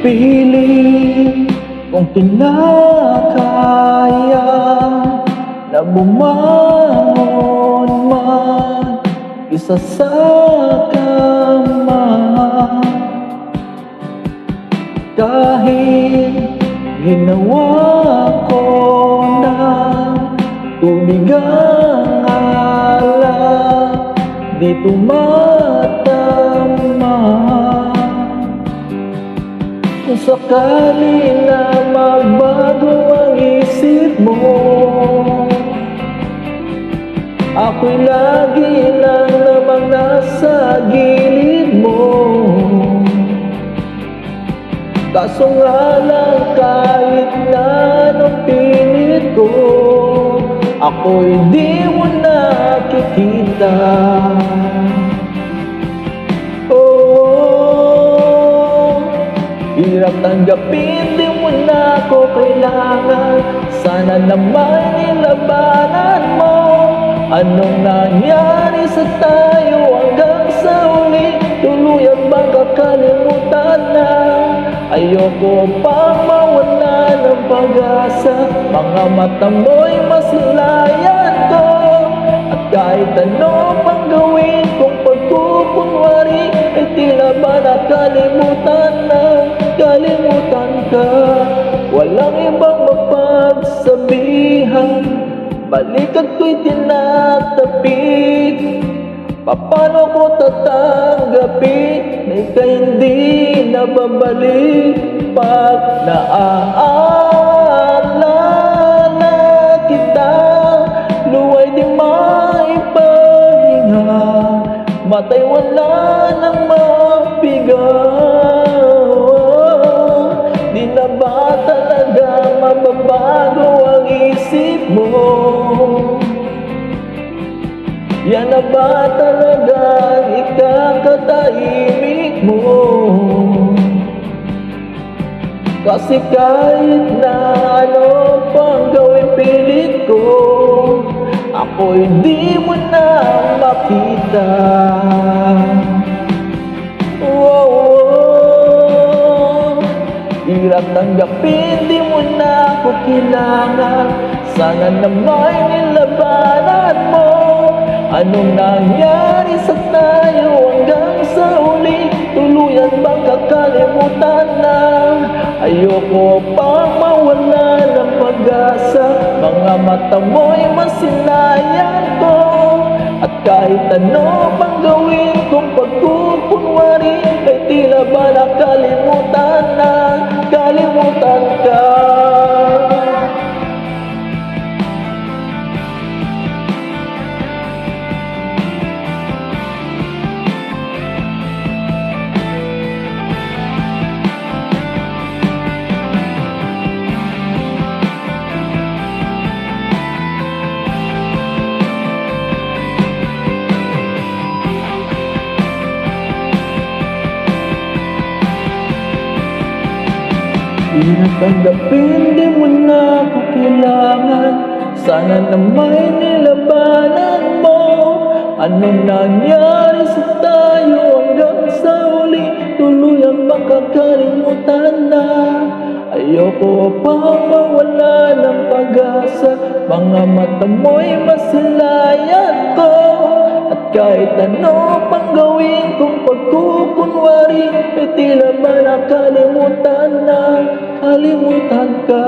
Pilit kong kinakaya na bumangon man isa sa kama. Kahit ginawa ko na tubig ang alak, di tumatama. Kung sakali na magbago ang isip mo, ako'y lagi lang namang nasa gilid mo. Kaso nga lang kahit na anong pilit ko, ako'y di mo nakikita. Hirap tanggapin, di mo na ako kailangan. Sana naman nilabanan mo. Anong nangyari sa tayo hanggang sa uli? Tuluyan bang kakalimutan na? Ayoko pang mawala ng pag-asa. Mga mata mo'y masilayan ko. At kahit ano pang gawin kong pagkukunwari, ay tila ba nakalimutan na? Kalimutan ka, walang ibang mapagsabihan. Balikat ko'y tinatapik. Paano ko tatanggapin na ika'y hindi nababalik? Pag naaalala kita, luway di maipahinga. Matay wala nang mapiga. Di na ba talaga mababago ang isip mo? Yan na ba talaga ang ikakatahimik mo? Kasi kahit na ano pang gawin pilit ko, ako'y di mo na makita. Hirap tanggapin, di mo na ako kailangan. Sana naman nilabanan mo. Anong nangyari sa tayo hanggang sa uli? Tuluyan bang kakalimutan na? Ayoko pang mawala ng pag-asa. Mga mata mo'y masilayan ko. At kahit ano pang gawin kong pagkukunwari, ay tila ba nakalimutan na? Kalimutan ka. Hirap tanggapin, di mo na ako kailangan. Sana na may nilabanan mo. Anong nangyari sa tayo hanggang sa uli? Tuluyan bang kakalimutan na? Ayoko pang mawala ng pag-asa. Mga mata mo'y masilayan ko. At kahit ano pang gawin kong pagkukunwari, ay tila ba nakalimutan na? Kalimutan ka.